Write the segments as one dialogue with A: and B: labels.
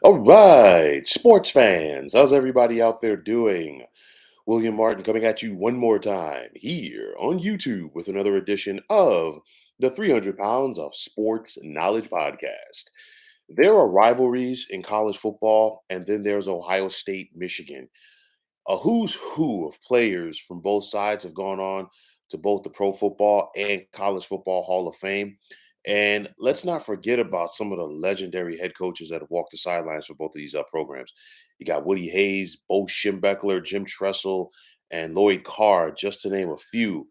A: All right, sports fans, how's everybody out there doing? William Martin coming at you one more time here on YouTube with another edition of the 300 Pounds of Sports Knowledge Podcast. There are rivalries in college football, and then there's Ohio State, Michigan. A who's who of players from both sides have gone on to both the Pro Football and College Football Hall of Fame. And let's not forget about some of the legendary head coaches that have walked the sidelines for both of these programs. You got Woody Hayes, Bo Schembechler, Jim Tressel, and Lloyd Carr, just to name a few.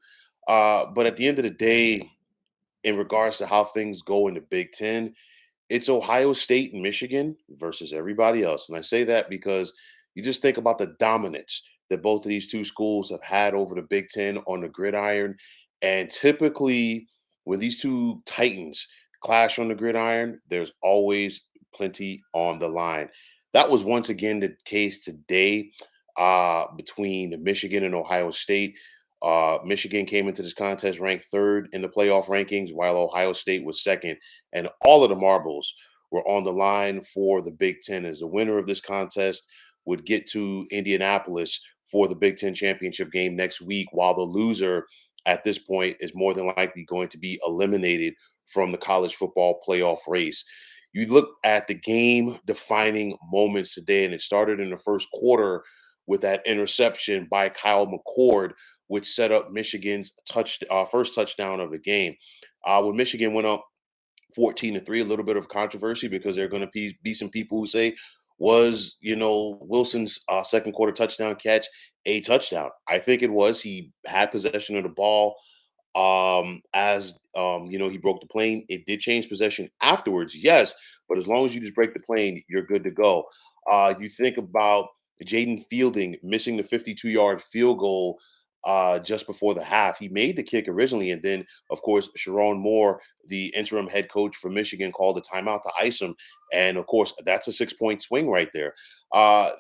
A: But at the end of the day, in regards to how things go in the Big Ten, it's Ohio State and Michigan versus everybody else. And I say that because you just think about the dominance that both of these two schools have had over the Big Ten on the gridiron. And typically, when these two titans clash on the gridiron, there's always plenty on the line. That was once again the case today between Michigan and Ohio State. Michigan came into this contest ranked third in the playoff rankings, while Ohio State was second, and all of the marbles were on the line for the Big Ten. As the winner of this contest would get to Indianapolis for the Big Ten championship game next week, while the loser at this point is more than likely going to be eliminated from the college football playoff race. You look at the game defining moments today, and it started in the first quarter with that interception by Kyle McCord, which set up Michigan's first touchdown of the game. When Michigan went up 14-3, a little bit of controversy because there are going to be some people who say, was Wilson's second quarter touchdown catch a touchdown? I think it was. He had possession of the ball as he broke the plane. It did change possession afterwards, yes, but as long as you just break the plane, you're good to go. You think about Jaden Fielding missing the 52-yard field goal just before the half. He made the kick originally, and then, of course, Sharon Moore, the interim head coach for Michigan, called a timeout to ice him. And, of course, that's a 6-point swing right there.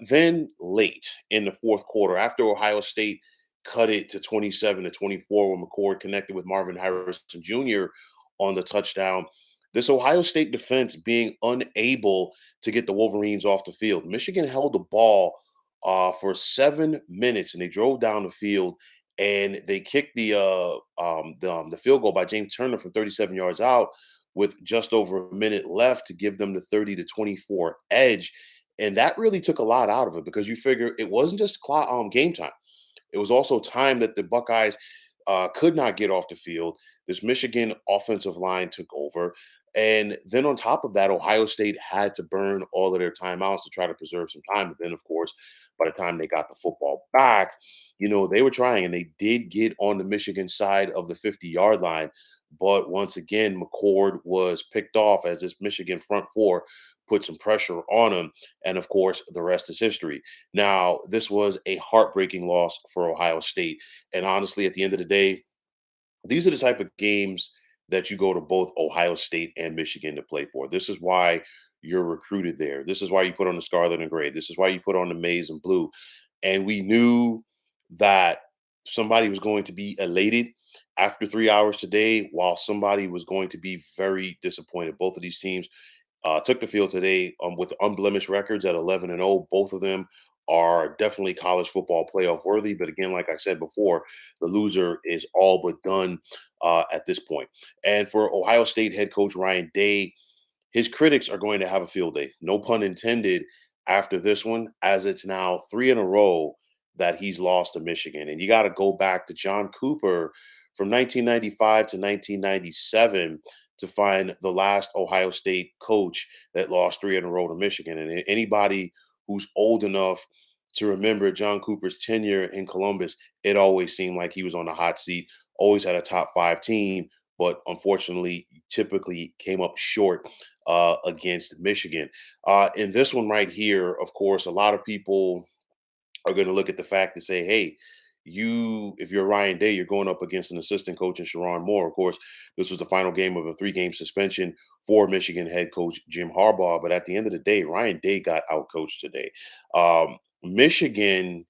A: Then late in the fourth quarter, after Ohio State cut it to 27-24 when McCord connected with Marvin Harrison Jr. on the touchdown. This Ohio State defense being unable to get the Wolverines off the field. Michigan held the ball for 7 minutes, and they drove down the field and they kicked the field goal by James Turner from 37 yards out with just over a minute left to give them the 30-24 edge. And that really took a lot out of it because you figure it wasn't just game time. It was also time that the Buckeyes could not get off the field. This Michigan offensive line took over. And then on top of that, Ohio State had to burn all of their timeouts to try to preserve some time. But then, of course, by the time they got the football back, they were trying and they did get on the Michigan side of the 50-yard line. But once again, McCord was picked off as this Michigan front four put some pressure on him. And of course, the rest is history. Now, this was a heartbreaking loss for Ohio State. And honestly, at the end of the day, these are the type of games that you go to both Ohio State and Michigan to play for. This is why you're recruited there. This is why you put on the scarlet and gray. This is why you put on the maize and blue. And we knew that somebody was going to be elated after 3 hours today, while somebody was going to be very disappointed. Both of these teams took the field today with unblemished records at 11-0. Both of them are definitely college football playoff worthy. But again, like I said before, the loser is all but done at this point. And for Ohio State head coach Ryan Day, his critics are going to have a field day. No pun intended after this one, as it's now three in a row that he's lost to Michigan. And you got to go back to John Cooper from 1995 to 1997 to find the last Ohio State coach that lost three in a row to Michigan. And anybody who's old enough to remember John Cooper's tenure in Columbus, it always seemed like he was on the hot seat, always had a top five team, but unfortunately, typically came up short against Michigan. In this one right here, of course, a lot of people are going to look at the fact and say, hey, if you're Ryan Day, you're going up against an assistant coach in Sharon Moore. Of course, this was the final game of a 3-game suspension for Michigan head coach Jim Harbaugh. But at the end of the day, Ryan Day got outcoached today. Michigan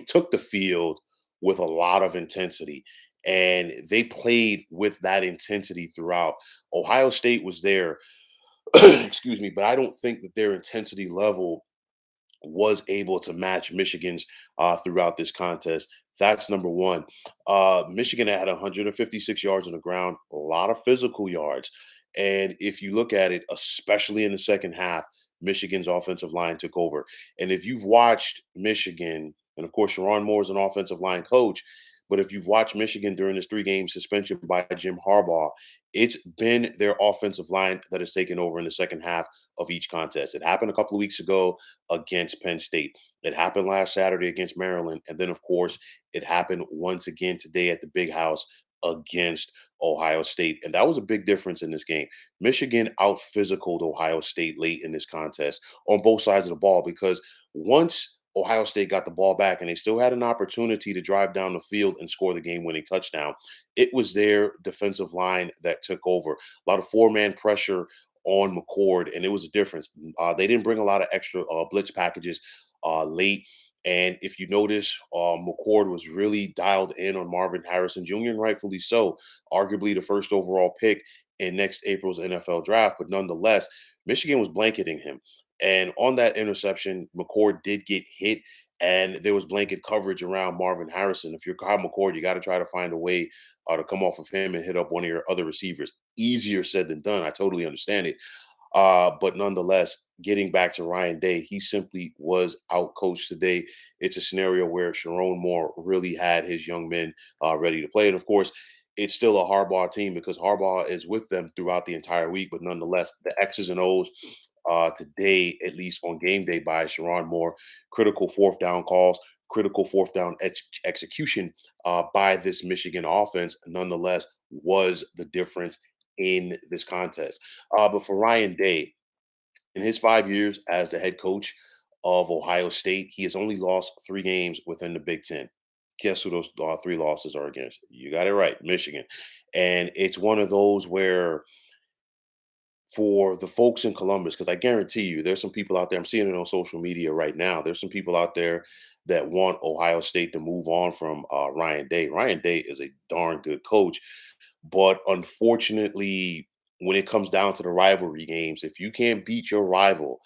A: took the field with a lot of intensity, and they played with that intensity throughout. Ohio State was there Excuse me, but I don't think that their intensity level was able to match Michigan's throughout this contest. That's number one. Michigan had 156 yards on the ground, a lot of physical yards. And if you look at it, especially in the second half, Michigan's offensive line took over. And if you've watched Michigan, and of course, Sharon Moore is an offensive line coach, but if you've watched Michigan during this 3 game suspension by Jim Harbaugh, it's been their offensive line that has taken over in the second half of each contest. It happened a couple of weeks ago against Penn State. It happened last Saturday against Maryland. And then, of course, it happened once again today at the Big House against Ohio State. And that was a big difference in this game. Michigan out physicaled Ohio State late in this contest on both sides of the ball because once Ohio State got the ball back and they still had an opportunity to drive down the field and score the game winning touchdown, it was their defensive line that took over. A lot of four-man pressure on McCord, and it was a difference. They didn't bring a lot of extra blitz packages late. And if you notice, McCord was really dialed in on Marvin Harrison Jr., and rightfully so, arguably the first overall pick in next April's NFL draft. But nonetheless, Michigan was blanketing him. And on that interception, McCord did get hit, and there was blanket coverage around Marvin Harrison. If you're Kyle McCord, you got to try to find a way to come off of him and hit up one of your other receivers. Easier said than done. I totally understand it. But nonetheless, getting back to Ryan Day, he simply was outcoached today. It's a scenario where Sharon Moore really had his young men ready to play. And of course, it's still a Harbaugh team because Harbaugh is with them throughout the entire week. But nonetheless, the X's and O's today, at least on game day by Sharon Moore, critical fourth down calls, critical fourth down execution by this Michigan offense, nonetheless, was the difference in this contest. But for Ryan Day, in his 5 years as the head coach of Ohio State, he has only lost 3 games within the Big Ten. Guess who those 3 losses are against? You got it right, Michigan. And it's one of those where for the folks in Columbus, because I guarantee you, there's some people out there. I'm seeing it on social media right now. There's some people out there that want Ohio State to move on from Ryan Day. Ryan Day is a darn good coach, but unfortunately, when it comes down to the rivalry games, if you can't beat your rival,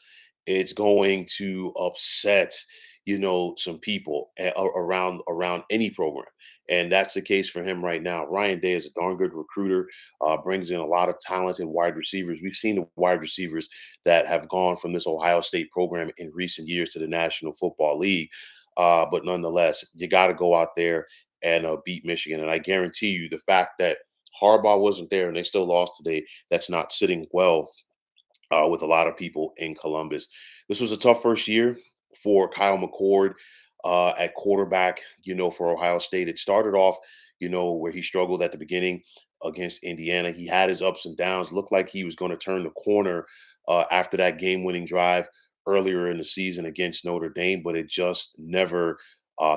A: it's going to upset, some people around any program. And that's the case for him right now. Ryan Day is a darn good recruiter, brings in a lot of talented wide receivers. We've seen the wide receivers that have gone from this Ohio State program in recent years to the National Football League. But nonetheless, you got to go out there and beat Michigan. And I guarantee you, the fact that Harbaugh wasn't there and they still lost today, that's not sitting well with a lot of people in Columbus. This was a tough first year for Kyle McCord at quarterback, for Ohio State. It started off, where he struggled at the beginning against Indiana. He had his ups and downs, looked like he was going to turn the corner after that game winning drive earlier in the season against Notre Dame, but it just never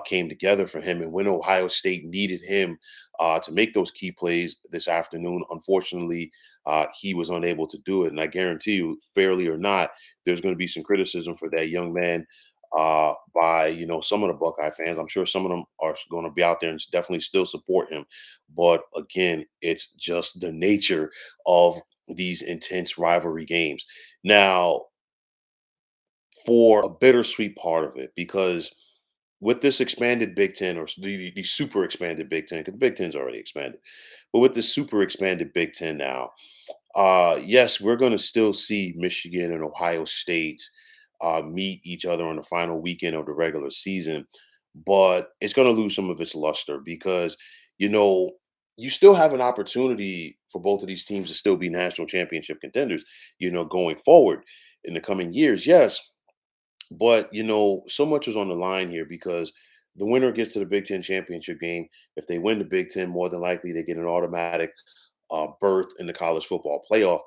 A: came together for him. And when Ohio State needed him to make those key plays this afternoon, unfortunately, he was unable to do it. And I guarantee you, fairly or not, there's going to be some criticism for that young man by some of the Buckeye fans. I'm sure some of them are going to be out there and definitely still support him. But again, it's just the nature of these intense rivalry games. Now, for a bittersweet part of it, because with this expanded Big Ten or the super expanded Big Ten, because the Big Ten's already expanded, but with the super expanded Big Ten now, yes, we're going to still see Michigan and Ohio State meet each other on the final weekend of the regular season, but it's going to lose some of its luster because, you know, you still have an opportunity for both of these teams to still be national championship contenders, going forward in the coming years. Yes, but so much is on the line here because the winner gets to the Big Ten championship game. If they win the Big Ten, more than likely they get an automatic berth in the college football playoff.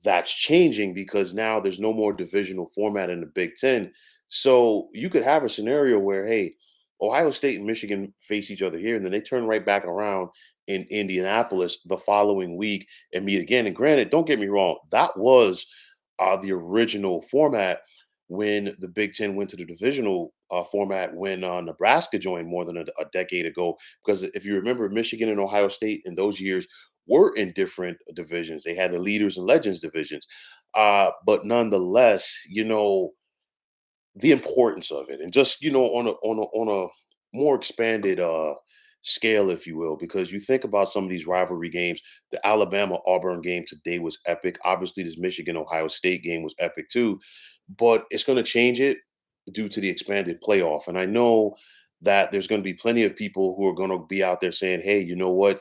A: That's changing because now there's no more divisional format in the Big Ten. So you could have a scenario where, hey, Ohio State and Michigan face each other here, and then they turn right back around in Indianapolis the following week and meet again. And granted, don't get me wrong, that was the original format when the Big Ten went to the divisional format when Nebraska joined more than a decade ago. Because if you remember, Michigan and Ohio State in those years were in different divisions. They had the leaders and legends divisions. But nonetheless, the importance of it, and just on a more expanded scale, if you will, because you think about some of these rivalry games. The Alabama Auburn game today was epic. Obviously, this Michigan Ohio State game was epic too, but it's going to change it due to the expanded playoff. And I know that there's going to be plenty of people who are going to be out there saying, hey, you know what,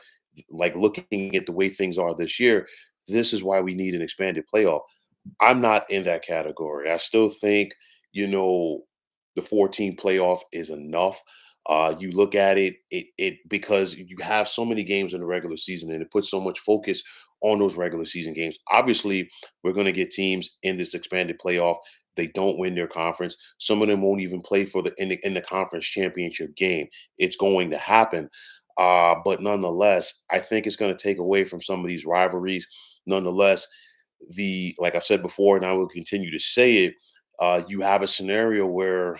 A: like, looking at the way things are this year, this is why we need an expanded playoff. I'm not in that category. I still think, the 14 playoff is enough. You look at it because you have so many games in the regular season, and it puts so much focus on those regular season games. Obviously, we're going to get teams in this expanded playoff. They don't win their conference. Some of them won't even play for the conference championship game. It's going to happen. But nonetheless, I think it's going to take away from some of these rivalries. Nonetheless, the like I said before, and I will continue to say it, you have a scenario where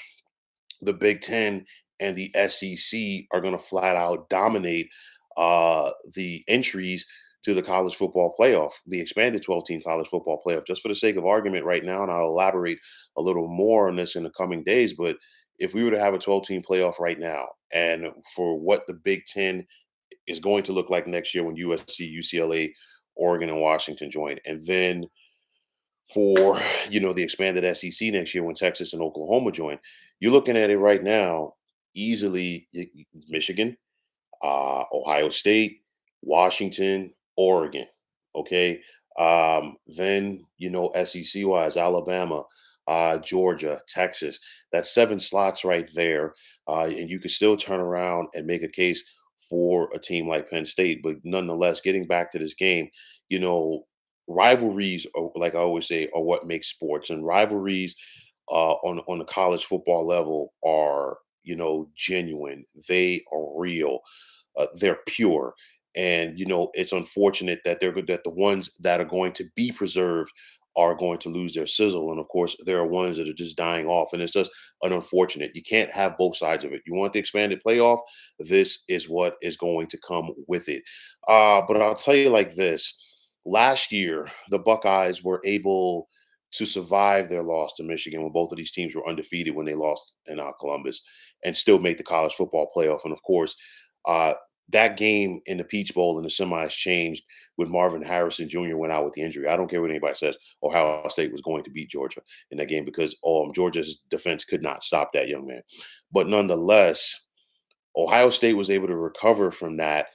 A: the Big Ten and the SEC are going to flat out dominate the entries to the college football playoff, the expanded 12-team college football playoff. Just for the sake of argument, right now, and I'll elaborate a little more on this in the coming days. But if we were to have a 12-team playoff right now, and for what the Big Ten is going to look like next year when USC, UCLA, Oregon, and Washington join, and then for the expanded SEC next year when Texas and Oklahoma join. You're looking at it right now, easily Michigan, Ohio State, Washington, Oregon. Okay. Then, SEC wise, Alabama, Georgia, Texas. That's seven slots right there. And you could still turn around and make a case for a team like Penn State. But nonetheless, getting back to this game, you know, rivalries, are, like I always say, are what makes sports. And rivalries on the college football level are, genuine. They are real, they're pure. And it's unfortunate that that the ones that are going to be preserved are going to lose their sizzle. And of course, there are ones that are just dying off. And it's just an unfortunate. You can't have both sides of it. You want the expanded playoff. This is what is going to come with it. But I'll tell you like this. Last year, the Buckeyes were able to survive their loss to Michigan when both of these teams were undefeated when they lost in Columbus, and still make the college football playoff. And of course, uh, that game in the Peach Bowl in the semis changed when Marvin Harrison Jr. went out with the injury. I don't care what anybody says. Ohio State was going to beat Georgia in that game because Georgia's defense could not stop that young man. But nonetheless, Ohio State was able to recover from that,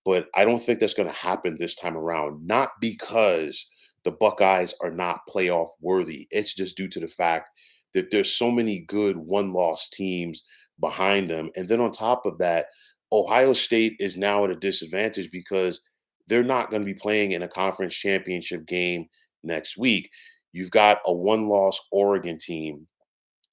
A: but I don't think that's going to happen this time around. Not because the Buckeyes are not playoff worthy. It's just due to the fact that there's so many good one-loss teams behind them. And then on top of that, Ohio State is now at a disadvantage because they're not going to be playing in a conference championship game next week. You've got a one-loss Oregon team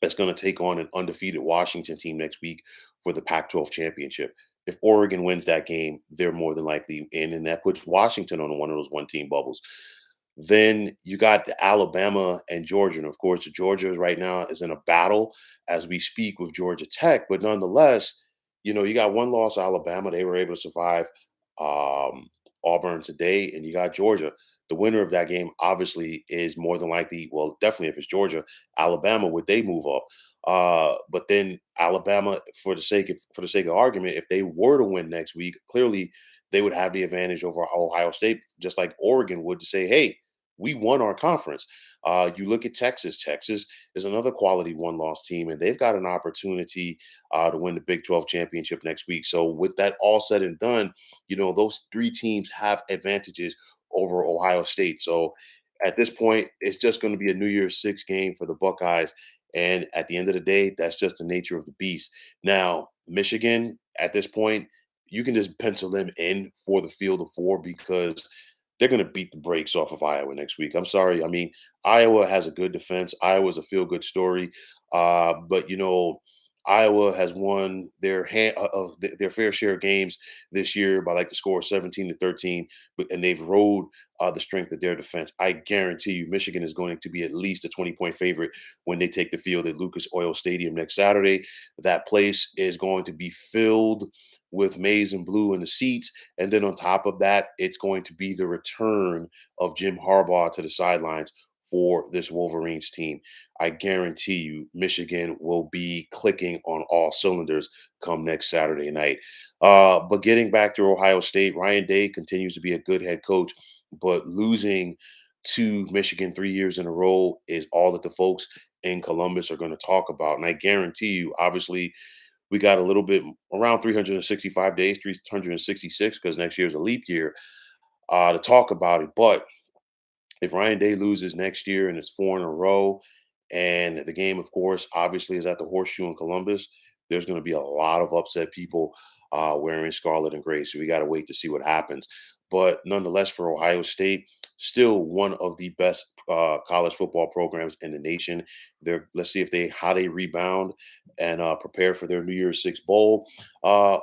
A: that's going to take on an undefeated Washington team next week for the Pac-12 championship. If Oregon wins that game, they're more than likely in, and that puts Washington on one of those one-team bubbles. Then you got the Alabama and Georgia. And of course, Georgia right now is in a battle as we speak with Georgia Tech. But nonetheless, you got one loss Alabama. They were able to survive um, Auburn today, and you got Georgia. The winner of that game obviously is more than likely, well, definitely if it's Georgia, Alabama, would they move up? But then Alabama, for the sake of argument, if they were to win next week, clearly they would have the advantage over Ohio State, just like Oregon would, to say, hey, we won our conference. You look at Texas. Texas is another quality one-loss team, and they've got an opportunity to win the Big 12 championship next week. So with that all said and done, those three teams have advantages over Ohio State. So at this point, it's just going to be a New Year's Six game for the Buckeyes. And at the end of the day, that's just the nature of the beast. Now, Michigan, at this point, you can just pencil them in for the field of four because they're going to beat the brakes off of Iowa next week. I'm sorry. I mean, Iowa has a good defense. Iowa's a feel good story. But, Iowa has won their fair share of games this year by like the score of 17-13, and they've rode the strength of their defense. I guarantee you, Michigan is going to be at least a 20-point favorite when they take the field at Lucas Oil Stadium next Saturday. That place is going to be filled with maize and blue in the seats, and then on top of that, it's going to be the return of Jim Harbaugh to the sidelines for this Wolverines team. I guarantee you, Michigan will be clicking on all cylinders come next Saturday night. But getting back to Ohio State, Ryan Day continues to be a good head coach, but losing to Michigan 3 years in a row is all that the folks in Columbus are going to talk about. And I guarantee you, obviously, we got a little bit around 365 days, 366, because next year is a leap year to talk about it. But if Ryan Day loses next year and it's four in a row, and the game, of course, obviously is at the Horseshoe in Columbus, there's going to be a lot of upset people wearing scarlet and gray. So we got to wait to see what happens. But nonetheless, for Ohio State, still one of the best college football programs in the nation. Let's see if they how they rebound and prepare for their New Year's Six bowl.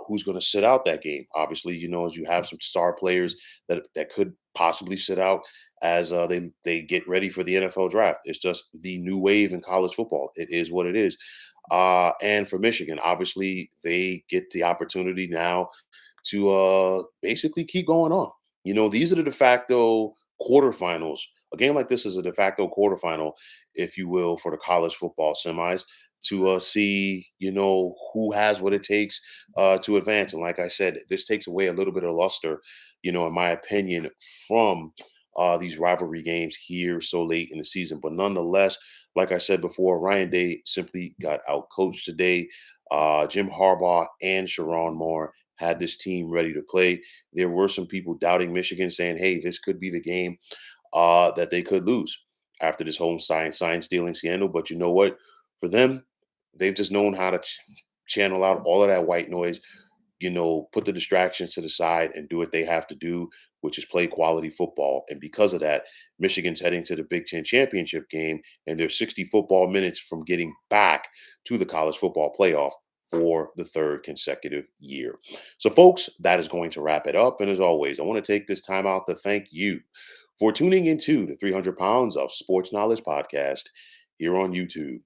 A: Who's going to sit out that game? Obviously, as you have some star players that could possibly sit out as they get ready for the NFL draft. It's just the new wave in college football. It is what it is. And for Michigan, obviously, they get the opportunity now to basically keep going on. These are the de facto quarterfinals. A game like this is a de facto quarterfinal, if you will, for the college football semis to see, who has what it takes to advance. And like I said, this takes away a little bit of luster, in my opinion, from these rivalry games here so late in the season. But nonetheless, like I said before, Ryan Day simply got out coached today. Jim Harbaugh and Sharon Moore had this team ready to play. There were some people doubting Michigan, saying, "Hey, this could be the game that they could lose after this whole sign stealing scandal." But you know what? For them, they've just known how to channel out all of that white noise, put the distractions to the side and do what they have to do, which is play quality football. And because of that, Michigan's heading to the Big Ten championship game, and they're 60 football minutes from getting back to the college football playoff for the third consecutive year. So, folks, that is going to wrap it up. And as always, I want to take this time out to thank you for tuning into the 300 Pounds of Sports Knowledge podcast here on YouTube.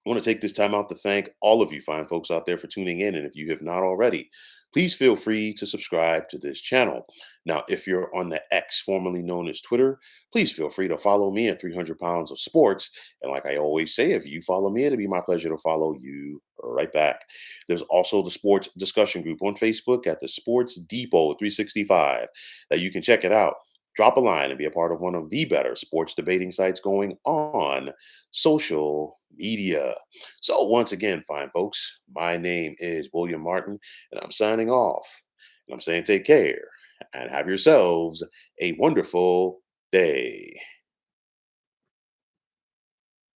A: I want to take this time out to thank all of you fine folks out there for tuning in. And if you have not already, please feel free to subscribe to this channel. Now, if you're on the X, formerly known as Twitter, please feel free to follow me at 300 Pounds of Sports. And like I always say, if you follow me, it'll be my pleasure to follow you right back. There's also the sports discussion group on Facebook at the Sports Depot 365 that you can check it out. Drop a line and be a part of one of the better sports debating sites going on social media. So, once again, fine folks, my name is William Martin, and I'm signing off. And I'm saying take care and have yourselves a wonderful day.